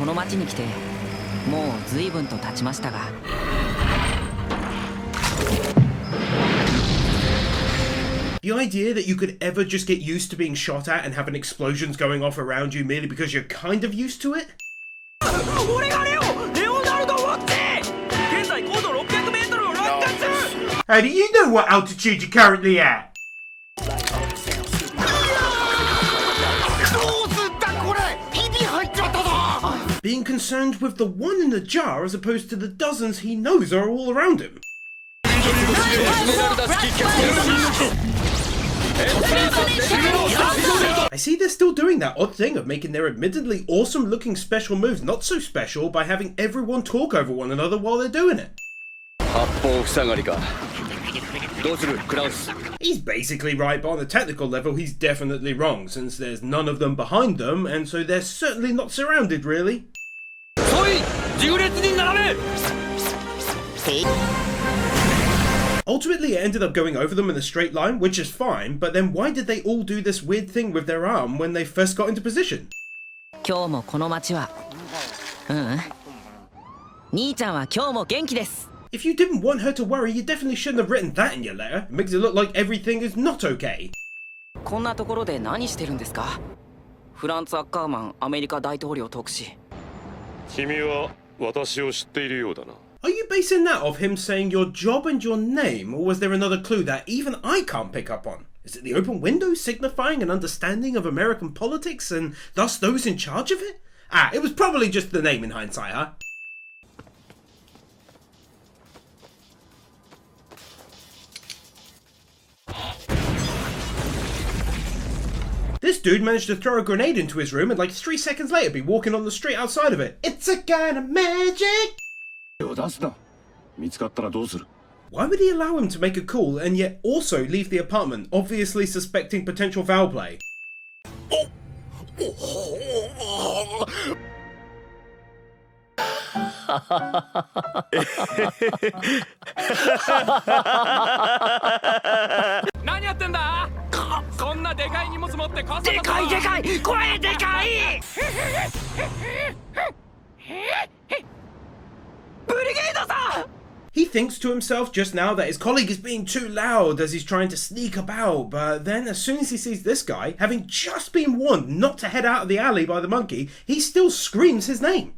の町に来てもう随分と経ちましたが。The idea that you could ever just get used to being shot at and having explosions going off around you merely because you're kind of used to it? How do you know what altitude you're currently at? Being concerned with the one in the jar as opposed to the dozens he knows are all around him. I see they're still doing that odd thing of making their admittedly awesome looking special moves not so special by having everyone talk over one another while they're doing it. He's basically right, but on the technical level he's definitely wrong, since there's none of them behind them, and so they're certainly not surrounded really. Ultimately it ended up going over them in a straight line, which is fine, but then why did they all do this weird thing with their arm when they first got into position? If you didn't want her to worry, you definitely shouldn't have written that in your letter. It makes it look like everything is not okay. Are you basing that off him saying your job and your name, or was there another clue that even I can't pick up on? Is it the open window signifying an understanding of American politics and thus those in charge of it? Ah, it was probably just the name in hindsight, huh? This dude managed to throw a grenade into his room and like 3 seconds later be walking on the street outside of it. It's a kind of magic! Why would he allow him to make a call and yet also leave the apartment, obviously suspecting potential foul play? He thinks to himself just now that his colleague is being too loud as he's trying to sneak about, but then as soon as he sees this guy, having just been warned not to head out of the alley by the monkey, he still screams his name.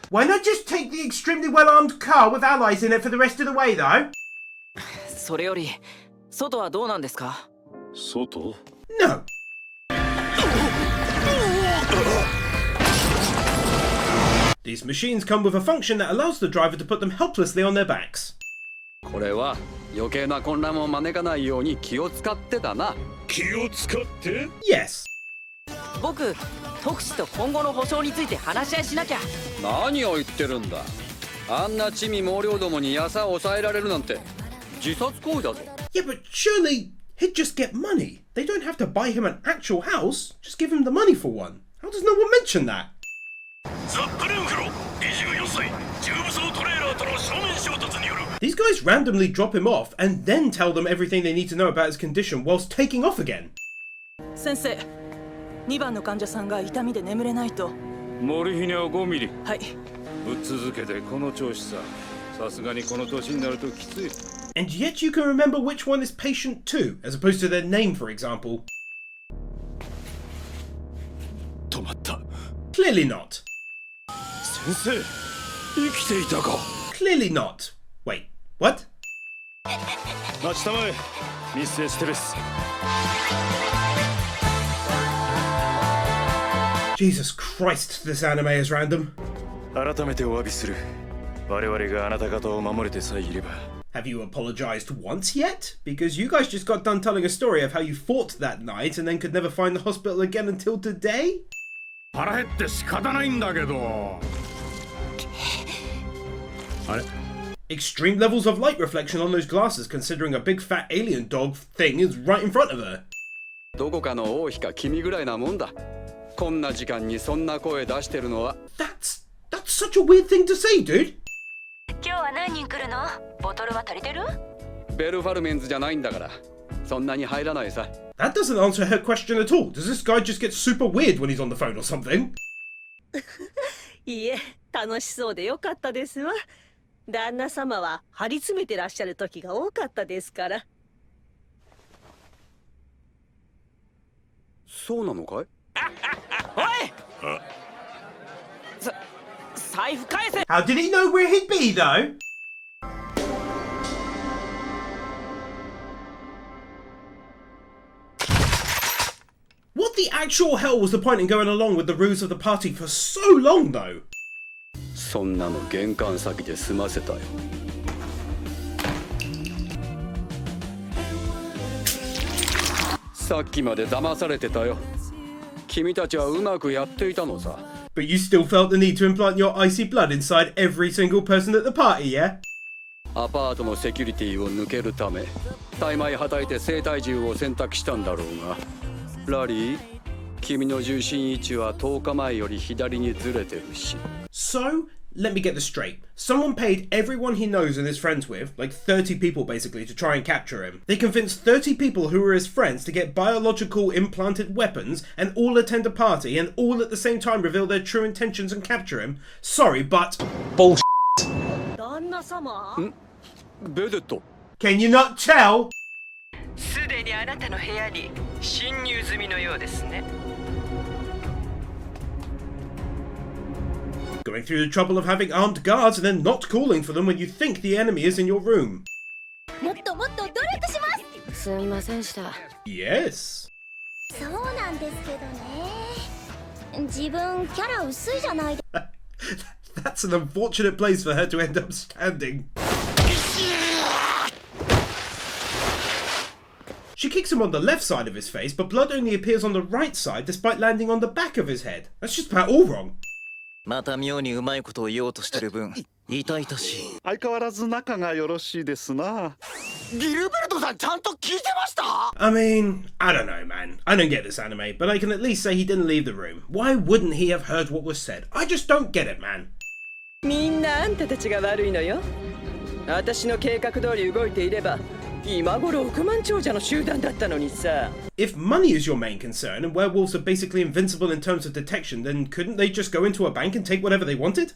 Why not just take the extremely well-armed car with allies in it for the rest of the way, though? No. These machines come with a function that allows the driver to put them helplessly on their backs. Yes. 僕、特使と今後の保証について話し合いしなきゃ。何を言ってるんだ。あんな地味猛量どもに餌を抑えられるなんて自殺行為だぞ。Yeah, but surely he'd just get money. They don't have to buy him an actual house. Just give him the money for one. How does no one mention that? These guys randomly drop him off and then tell them everything they need to know about his condition whilst taking off again. 先生、2番の患者さんが痛みで眠れないと。モルヒネを5ミリ。はい。ぶっ続けてこの調子さ。さすがにこの年になるときつい。And yet you can remember which one is patient 2, as opposed to their name, for example. 止まった。Clearly not. 先生、生きていたか。Clearly not. Wait, what? 待ちたまえ、ミス・エステベス。Jesus Christ, this anime is random. 改めてお詫びする。我々があなた方を守れてさえいれば。Have you apologized once yet? Because you guys just got done telling a story of how you fought that night and then could never find the hospital again until today? 腹減って仕方ないんだけど。あれ? Extreme levels of light reflection on those glasses considering a big fat alien dog thing is right in front of her. どこかの王妃か君ぐらいなもんだ。こんな時間にそんな声出してるのは。That's such a weird thing to say, dude. 今日は何何人来るの？ボトルは足りてる？ベルファルメンズじゃないんだからそんなに入らないさ。 That doesn't answer her question at all. Does this guy just get super weird when he's on the phone or something? いいえ、楽しそうでよかったですわ。旦那様は張り詰めてらっしゃる時が多かったですから。そうなのかい？おい財布返せ。 How did he know where he'd be though? What the actual hell was the point in going along with the ruse of the party for so long though? そんなの玄関先で済ませたよ。さっきまで騙されてたよ。君たちはうまくやっていたのさ。But you still felt the need to implant your icy blood inside every single person at the party, yeah? アパートのセキュリティを抜けるため大枚はたいて生体銃を選択したんだろうが、ラリー、君の重心位置は10日前より左にずれてるし。 So, let me get this straight. Someone paid everyone he knows and is friends with, like 30 people basically, to try and capture him. They convinced 30 people who were his friends to get biological implanted weapons and all attend a party and all at the same time reveal their true intentions and capture him. Sorry, but... Bullshit. 旦那様？ベデット。 Can you not tell? すでにあなたの部屋に侵入済みのようですね。 Going through the trouble of having armed guards and then not calling for them when you think the enemy is in your room. もっともっと努力します。すみませんでした。Yes. そうなんですけどね。自分キャラ薄いじゃない。 That's an unfortunate place for her to end up standing. She kicks him on the left side of his face, but blood only appears on the right side despite landing on the back of his head. That's just about all wrong. また妙にうまいことを言おうとしてる分痛々しい。相変わらず仲がよろしいですな。ギルベルトさんちゃんと聞いてました？ I mean, I don't know, man. I don't get this anime, but I can at least say he didn't leave the room. Why wouldn't he have heard what was said? I just don't get it, man. みんなあんたたちが悪いのよ。私の計画通り動いていれば今頃億万長者の集団だったのにさ。 If money is your main concern and werewolves are basically invincible in terms of detection, then couldn't they just go into a bank and take whatever they wanted?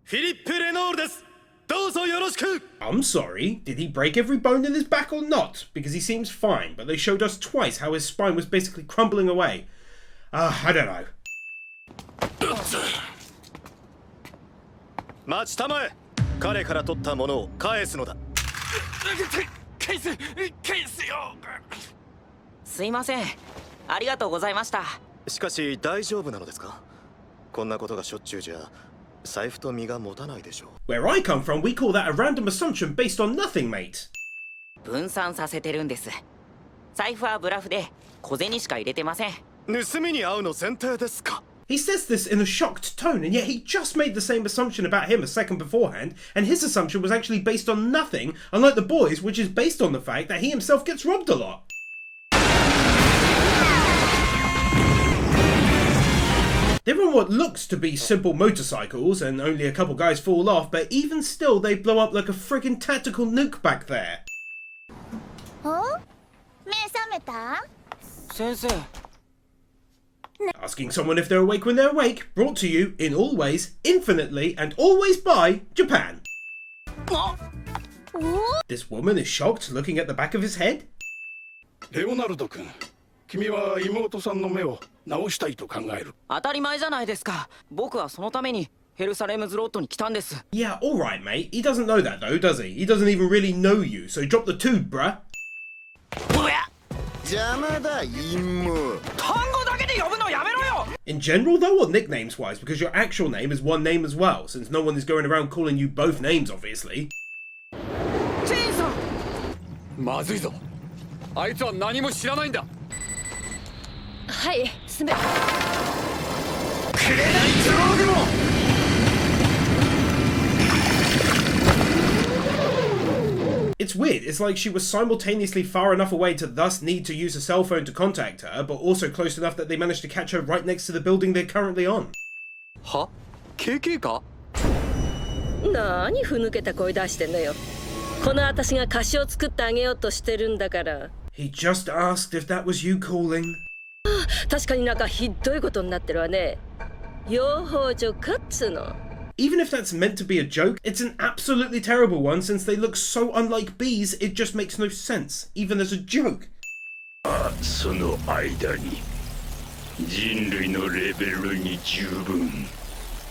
フィリップ・レノールです。どうぞよろしく。 I'm sorry, did he break every bone in his back or not? Because he seems fine, but they showed us twice how his spine was basically crumbling away. I don't know. 待ちたまえ。彼から取ったものを返すのだ。返すよ。すいません。ありがとうございました。しかし大丈夫なのですか？こんなことがしょっちゅうじゃ財布と身が持たないでしょう。 Where I come from, we call that a random assumption based on nothing, mate. 分散させてるんです。財布はブラフで小銭しか入れてません。盗みに遭うの前提ですか？ He says this in a shocked tone, and yet he just made the same assumption about him a second beforehand, and his assumption was actually based on nothing, unlike the boys, which is based on the fact that he himself gets robbed a lot. They're on what looks to be simple motorcycles, and only a couple guys fall off, but even still they blow up like a friggin' tactical nuke back there. お？目覚めた？先生。 Asking someone if they're awake when they're awake, brought to you, in all ways, infinitely, and always by Japan. This woman is shocked, looking at the back of his head. レオナルド君、君は妹さんの目を直したいと考える。当たり前じゃないですか。僕はそのためにヘルサレムズロードに来たんです。 Yeah, alright, mate. He doesn't know that though, does he? He doesn't even really know you, so drop the tube, bruh. 邪魔だ陰謀。単語だけで呼ぶのやめろよ。 In general though, or nicknames wise, because your actual name is one name as well, since no one is going around calling you both names, obviously. チェーンソー。まずいぞ。あいつは何も知らないんだ。はい、すべ。 It's weird, it's like she was simultaneously far enough away to thus need to use a cell phone to contact her, but also close enough that they managed to catch her right next to the building they're currently on. は？KK か？何ふぬけた声出してんのよ。この私が歌詞を作ってあげようとしてるんだから。 He just asked if that was you calling. 確かになんかひどいことになってるわね。養蜂所かっつの。 Even if that's meant to be a joke, it's an absolutely terrible one since they look so unlike bees, it just makes no sense, even as a joke. その間に人類のレベルに十分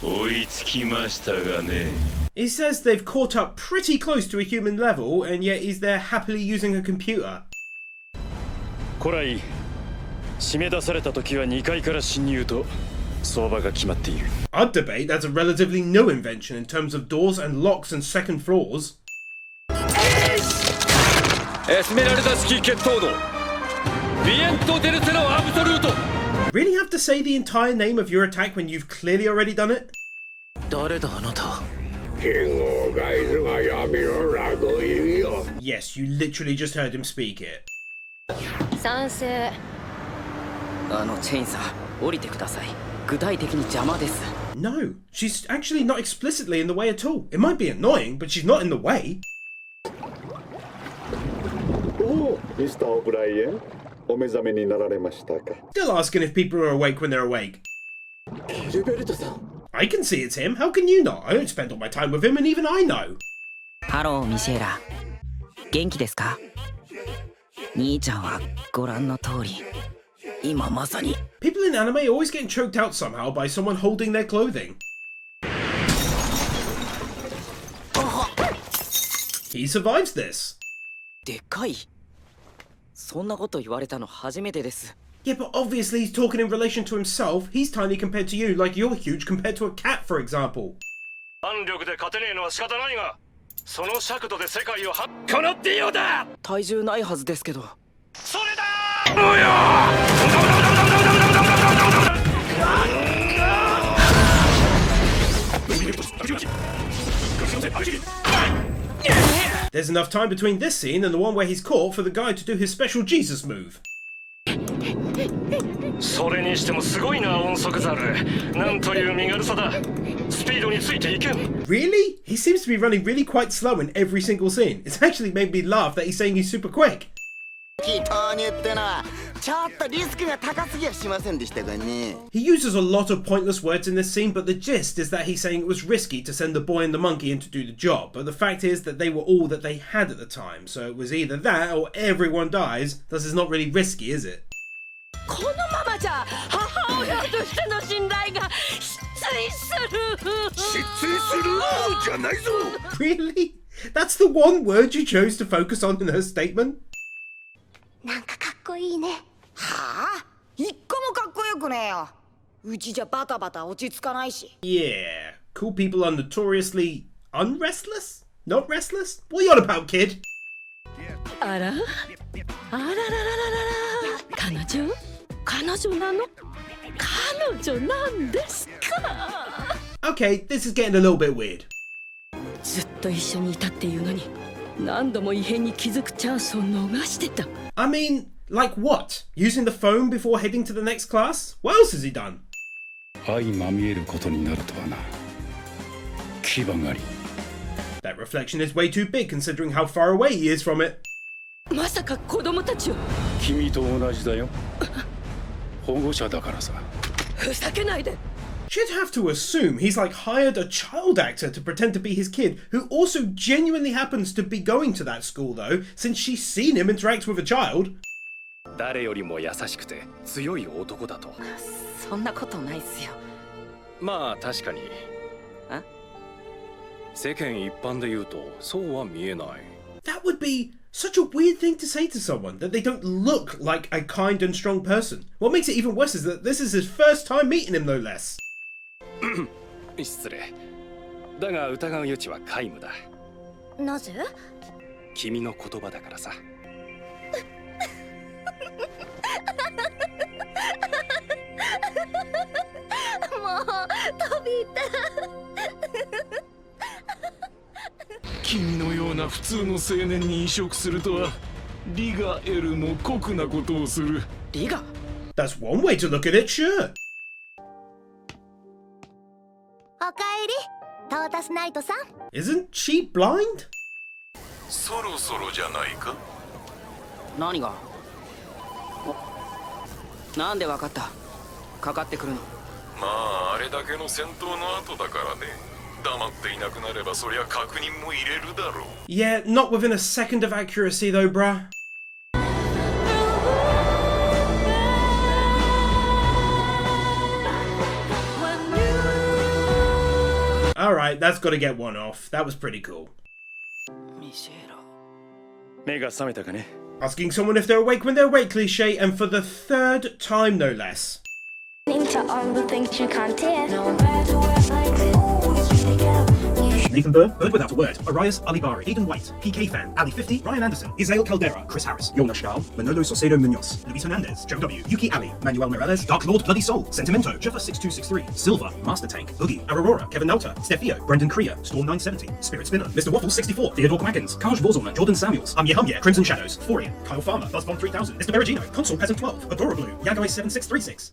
追いつきましたがね。 He says they've caught up pretty close to a human level, and yet he's there happily using a computer. 古来締め出された時は2階から侵入と相場が決まっている。 I'd debate that's a relatively new invention in terms of doors and locks and second floors. エスメラルダ式決闘度ビエントデルセロアブソルート。 Really have to say the entire name of your attack when you've clearly already done it? 誰だあなた。 Yes, you literally just heard him speak it. 賛成。チェインさん降りてください。具体的に邪魔です。 No, she's actually not explicitly in the way at all. It might be annoying, but she's not in the way. Oh, Mr. O'Brien, お目覚めになられましたか? Still asking if people are awake when they're awake. ギルベルトさん。 I can see it's him. How can you not? I don't spend all my time with him, and even I know. ハローミシェラ。元気ですか？兄ちゃんはご覧の通り。今まさに。 People in anime are always getting choked out somehow by someone holding their clothing. He survives this. でかい。そんなこと言われたの初めてです。 Yeah, but obviously he's talking in relation to himself. He's tiny compared to you, like you're huge compared to a cat, for example. 腕力で勝てねえのは仕方ないが、その尺度で世界をこのディオだ。体重ないはずですけど。それだ。およ。 There's enough time between this scene and the one where he's caught for the guy to do his special Jesus move. それにしてもすごいな音速ザル。なんという身軽さだ。スピードについていけん。 Really? He seems to be running really quite slow in every single scene. It's actually made me laugh that he's saying he's super quick. 投入ってのはちょっとリスクが高すぎはしませんでしたがね。 He uses a lot of pointless words in this scene, but the gist is that he's saying it was risky to send the boy and the monkey in to do the job. But the fact is that they were all that they had at the time, so it was either that or everyone dies. Thus, it's not really risky, is it? このままじゃ母親としての信頼が失墜する。失墜するじゃないぞ。 Really? That's the one word you chose to focus on in her statement? なんかかっこいいね。はあ、一個もかっこよくねえよ。うちじゃバタバタ落ち着かないし。 Yeah. Cool people are notoriously unrestless? Not restless? What are you on about, kid? あらあらららららら。彼女なの？彼女なんですか？ Okay, this is getting a little bit weird. ずっと一緒にいたっていうのに何度も異変に気づくチャンスを逃してた。 I mean, like what? Using the phone before heading to the next class? What else has he done? 相まみえることになるとはな。牙がり。 That reflection is way too big considering how far away he is from it. まさか子供たちを。君と同じだよ。保護者だからさ。ふざけないで。 She'd have to assume he's like hired a child actor to pretend to be his kid, who also genuinely happens to be going to that school though, since she's seen him interact with a child. 誰よりも優しくて強い男だと。そんなことないっすよ。まあ確かに。世間一般で言うとそうは見えない。 That would be such a weird thing to say to someone, that they don't look like a kind and strong person. What makes it even worse is that this is his first time meeting him, no less. 失礼。だが疑う余地は皆無だ。なぜ？君の言葉だからさ。もう飛びた。君のような普通の青年に移植するとは利が得るも酷なことをする。利が？ That's one way to look at it, sure. おかえり、投ロータスナイトさん。 Isn't she blind? そろそろじゃないか。何が？なんでわかった？かかってくるの。まああれだけの戦闘の後だからね。黙っていなくなればそりゃ確認も入れるだろう。 Yeah, not within a second of accuracy though, bruh. Alright, that's got to get one off. That was pretty cool. 目が覚めたかね。 Asking someone if they're awake when they're awake cliche, and for the third time no less. Into all the things you can't hear. Nathan Byrne, Bird Without a Word, Arias Alibari, Eden White, PK Fan, Ali 50, Ryan Anderson, Isael Caldera, Chris Harris, Yona Stahl, Manolo Saucedo Munoz, Luis Hernandez, Joe W, Yuki Ali, Manuel Morales, Dark Lord Bloody Soul, Sentimento, Jeffa6263, Silva, Master Tank, Boogie, Aurora, Kevin Nauta, Stefio, Brendan Kriya, Storm 970, Spirit Spinner, Mr. Waffle 64, Theodore Quackins, Kaj Vorzorna, Jordan Samuels, Humye, Crimson Shadows, Forian, Kyle Farmer, Buzzbomb 3000, Mr. Berigino, Console Peasant 12, Adora Blue, Yagai 7636.